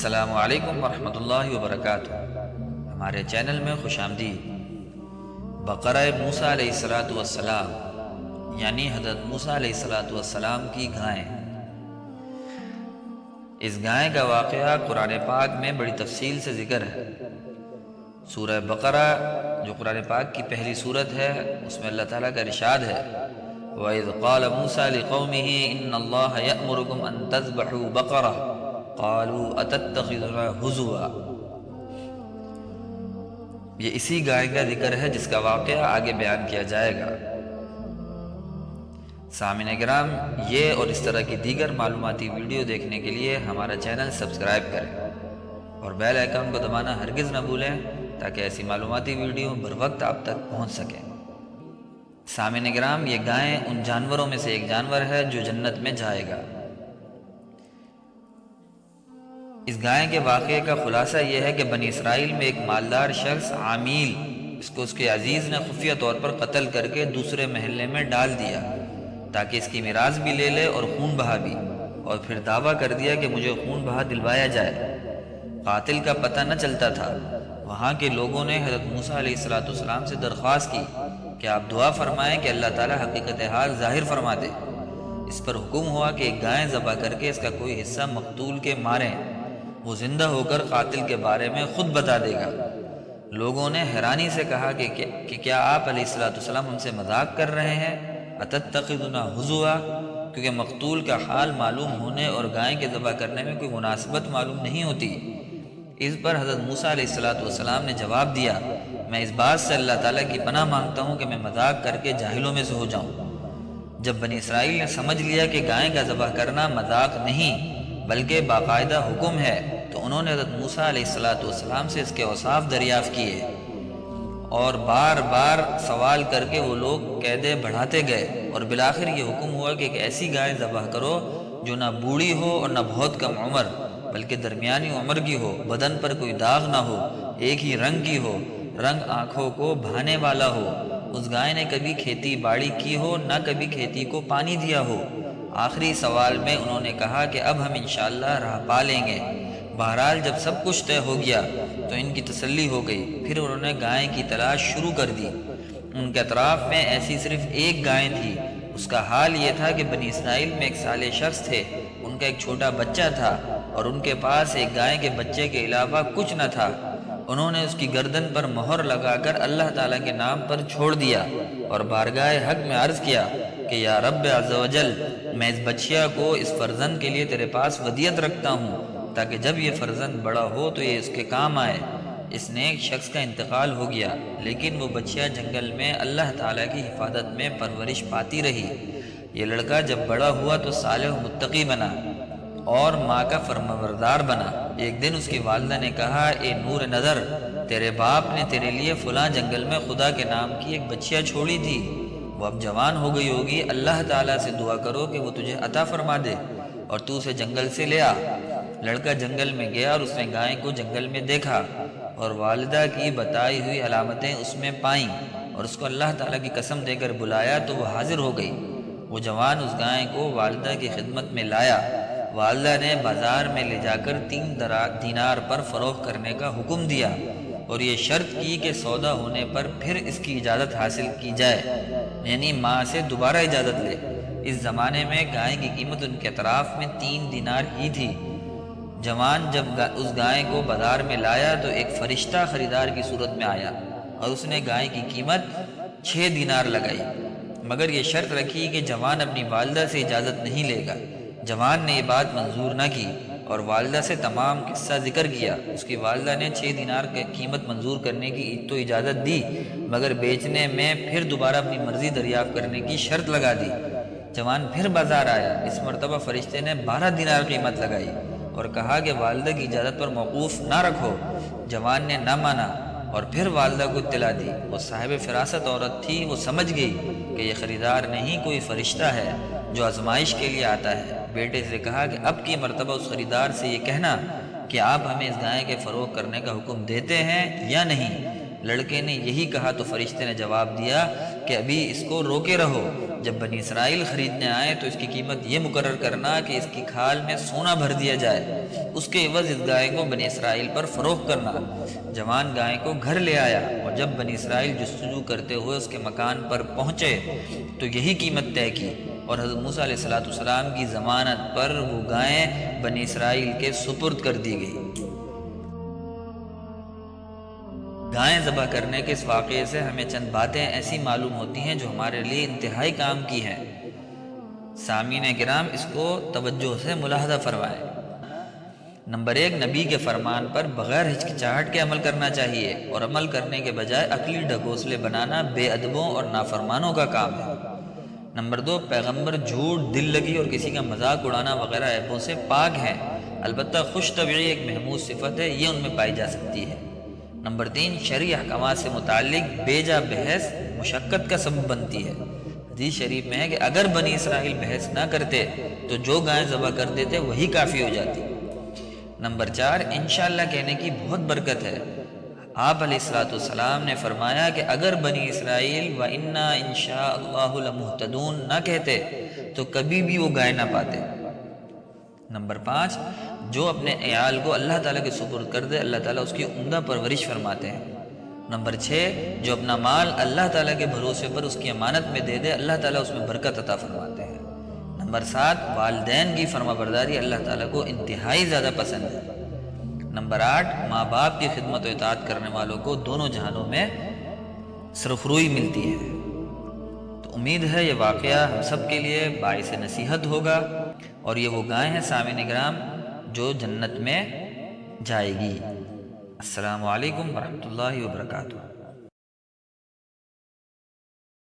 السلام علیکم ورحمۃ اللہ وبرکاتہ۔ ہمارے چینل میں خوش آمدید۔ بقرہ موسیٰ علیہ السلام یعنی حضرت موسیٰ علیہ السلام کی گائیں۔ اس گائیں کا واقعہ قرآن پاک میں بڑی تفصیل سے ذکر ہے۔ سورہ بقرہ جو قرآن پاک کی پہلی سورت ہے، اس میں اللہ تعالیٰ کا ارشاد ہے وَإِذْ قَالَ مُوسَىٰ لِقَوْمِهِ إِنَّ اللَّهَ يَأْمُرُكُمْ أَن تَذْبَحُوا بَقَرَةً قَالُوا أَتَتَّخِذُنَا هُزُوًا۔ یہ اسی گائے کا ذکر ہے جس کا واقعہ آگے بیان کیا جائے گا۔ سامعین کرام، یہ اور اس طرح کی دیگر معلوماتی ویڈیو دیکھنے کے لیے ہمارا چینل سبسکرائب کریں اور بیل آئیکن کو دبانا ہرگز نہ بھولیں تاکہ ایسی معلوماتی ویڈیو بر وقت آپ تک پہنچ سکیں۔ سامعین کرام، یہ گائیں ان جانوروں میں سے ایک جانور ہے جو جنت میں جائے گا۔ اس گائیں کے واقعے کا خلاصہ یہ ہے کہ بنی اسرائیل میں ایک مالدار شخص عامیل، اس کو اس کے عزیز نے خفیہ طور پر قتل کر کے دوسرے محلے میں ڈال دیا تاکہ اس کی میراث بھی لے لے اور خون بہا بھی، اور پھر دعویٰ کر دیا کہ مجھے خون بہا دلوایا جائے۔ قاتل کا پتہ نہ چلتا تھا۔ وہاں کے لوگوں نے حضرت موسیٰ علیہ السلام سے درخواست کی کہ آپ دعا فرمائیں کہ اللہ تعالیٰ حقیقت حال ظاہر فرما دے۔ اس پر حکم ہوا کہ ایک گائے ذبح کر کے اس کا کوئی حصہ مقتول کے ماریں، وہ زندہ ہو کر قاتل کے بارے میں خود بتا دے گا۔ لوگوں نے حیرانی سے کہا کہ کیا آپ علیہ السلام ہم سے مذاق کر رہے ہیں؟ اتتخذنا ہزوا، کیونکہ مقتول کا حال معلوم ہونے اور گائے کے ذبح کرنے میں کوئی مناسبت معلوم نہیں ہوتی۔ اس پر حضرت موسیٰ علیہ السلام نے جواب دیا، میں اس بات سے اللہ تعالیٰ کی پناہ مانگتا ہوں کہ میں مذاق کر کے جاہلوں میں سے ہو جاؤں۔ جب بنی اسرائیل نے سمجھ لیا کہ گائے کا ذبح کرنا مذاق نہیں بلکہ باقاعدہ حکم ہے، تو انہوں نے حضرت موسیٰ علیہ السلام سے اس کے اوصاف دریافت کیے اور بار بار سوال کر کے وہ لوگ قیدیں بڑھاتے گئے، اور بالآخر یہ حکم ہوا کہ ایک ایسی گائے ذبح کرو جو نہ بوڑھی ہو اور نہ بہت کم عمر بلکہ درمیانی عمر کی ہو، بدن پر کوئی داغ نہ ہو، ایک ہی رنگ کی ہو، رنگ آنکھوں کو بھانے والا ہو، اس گائے نے کبھی کھیتی باڑی کی ہو، نہ کبھی کھیتی کو پانی دیا ہو۔ آخری سوال میں انہوں نے کہا کہ اب ہم انشاءاللہ راہ پا لیں گے۔ بہرحال جب سب کچھ طے ہو گیا تو ان کی تسلی ہو گئی۔ پھر انہوں نے گائے کی تلاش شروع کر دی۔ ان کے اطراف میں ایسی صرف ایک گائے تھی۔ اس کا حال یہ تھا کہ بنی اسرائیل میں ایک صالح شخص تھے، ان کا ایک چھوٹا بچہ تھا اور ان کے پاس ایک گائے کے بچے کے علاوہ کچھ نہ تھا۔ انہوں نے اس کی گردن پر مہر لگا کر اللہ تعالیٰ کے نام پر چھوڑ دیا اور بارگاہ حق میں عرض کیا کہ یا رب عز و جل، میں اس بچیا کو اس فرزند کے لیے تیرے پاس ودیت رکھتا ہوں تاکہ جب یہ فرزند بڑا ہو تو یہ اس کے کام آئے۔ اس نیک شخص کا انتقال ہو گیا، لیکن وہ بچیا جنگل میں اللہ تعالیٰ کی حفاظت میں پرورش پاتی رہی۔ یہ لڑکا جب بڑا ہوا تو صالح و متقی بنا اور ماں کا فرمانبردار بنا۔ ایک دن اس کی والدہ نے کہا، اے نور نظر، تیرے باپ نے تیرے لیے فلاں جنگل میں خدا کے نام کی ایک بچیا چھوڑی تھی، وہ اب جوان ہو گئی ہوگی، اللہ تعالیٰ سے دعا کرو کہ وہ تجھے عطا فرما دے اور تو اسے جنگل سے لے آ۔ لڑکا جنگل میں گیا اور اس نے گائے کو جنگل میں دیکھا اور والدہ کی بتائی ہوئی علامتیں اس میں پائیں اور اس کو اللہ تعالیٰ کی قسم دے کر بلایا تو وہ حاضر ہو گئی۔ وہ جوان اس گائے کو والدہ کی خدمت میں لایا۔ والدہ نے بازار میں لے جا کر 3 دینار پر فروخت کرنے کا حکم دیا اور یہ شرط کی کہ سودا ہونے پر پھر اس کی اجازت حاصل کی جائے، یعنی ماں سے دوبارہ اجازت لے۔ اس زمانے میں گائے کی قیمت ان کے اطراف میں 3 دینار ہی تھی۔ جوان جب اس گائے کو بازار میں لایا تو ایک فرشتہ خریدار کی صورت میں آیا اور اس نے گائے کی قیمت 6 دینار لگائی، مگر یہ شرط رکھی کہ جوان اپنی والدہ سے اجازت نہیں لے گا۔ جوان نے یہ بات منظور نہ کی اور والدہ سے تمام قصہ ذکر کیا۔ اس کی والدہ نے 6 دینار کی قیمت منظور کرنے کی تو اجازت دی، مگر بیچنے میں پھر دوبارہ اپنی مرضی دریافت کرنے کی شرط لگا دی۔ جوان پھر بازار آیا۔ اس مرتبہ فرشتے نے 12 دینار قیمت لگائی اور کہا کہ والدہ کی اجازت پر موقوف نہ رکھو۔ جوان نے نہ مانا اور پھر والدہ کو اطلاع دی۔ وہ صاحب فراست عورت تھی، وہ سمجھ گئی کہ یہ خریدار نہیں کوئی فرشتہ ہے جو آزمائش کے لیے آتا ہے۔ بیٹے سے کہا کہ اب کی مرتبہ اس خریدار سے یہ کہنا کہ آپ ہمیں اس گائے کے فروخت کرنے کا حکم دیتے ہیں یا نہیں۔ لڑکے نے یہی کہا تو فرشتے نے جواب دیا کہ ابھی اس کو روکے رہو، جب بنی اسرائیل خریدنے آئے تو اس کی قیمت یہ مقرر کرنا کہ اس کی کھال میں سونا بھر دیا جائے، اس کے عوض اس گائے کو بنی اسرائیل پر فروخت کرنا۔ جوان گائے کو گھر لے آیا اور جب بنی اسرائیل جستجو کرتے ہوئے اس کے مکان پر پہنچے تو یہی قیمت طے کی، اور حضرت موسیٰ علیہ السلام کی ضمانت پر وہ گائیں بنی اسرائیل کے سپرد کر دی گئی۔ گائیں ذبح کرنے کے اس واقعے سے ہمیں چند باتیں ایسی معلوم ہوتی ہیں جو ہمارے لیے انتہائی کام کی ہیں۔ سامعین کرام، اس کو توجہ سے ملاحظہ فرمائیں۔ نمبر 1، نبی کے فرمان پر بغیر ہچکچاہٹ کے عمل کرنا چاہیے، اور عمل کرنے کے بجائے عقلی ڈھکوسلے بنانا بے ادبوں اور نافرمانوں کا کام ہے۔ نمبر 2، پیغمبر جھوٹ، دل لگی اور کسی کا مذاق اڑانا وغیرہ عیبوں سے پاک ہیں، البتہ خوش طبعی ایک محمود صفت ہے، یہ ان میں پائی جا سکتی ہے۔ نمبر 3، شرعی احکامات سے متعلق بے جا بحث مشقت کا سبب بنتی ہے۔ حدیث شریف میں ہے کہ اگر بنی اسرائیل بحث نہ کرتے تو جو گائیں ذبح کر دیتے وہی کافی ہو جاتی۔ نمبر 4، انشاءاللہ کہنے کی بہت برکت ہے۔ آپ علیہ السلام نے فرمایا کہ اگر بنی اسرائیل وَإِنَّا إِن شَاءَ اللَّهُ لَمُهْتَدُونَ نہ کہتے تو کبھی بھی وہ گائے نہ پاتے۔ نمبر 5، جو اپنے عیال کو اللہ تعالیٰ کے سپرد کر دے اللہ تعالیٰ اس کی عمدہ پرورش فرماتے ہیں۔ نمبر 6، جو اپنا مال اللہ تعالیٰ کے بھروسے پر اس کی امانت میں دے دے اللہ تعالیٰ اس میں برکت عطا فرماتے ہیں۔ نمبر 7، والدین کی فرما برداری اللہ تعالیٰ کو انتہائی زیادہ پسند ہے۔ نمبر 8، ماں باپ کی خدمت و اطاعت کرنے والوں کو دونوں جہانوں میں سرخروئی ملتی ہے۔ تو امید ہے یہ واقعہ ہم سب کے لیے باعث نصیحت ہوگا، اور یہ وہ گائے ہیں سامعین کرام جو جنت میں جائے گی۔ السلام علیکم ورحمۃ اللہ وبرکاتہ۔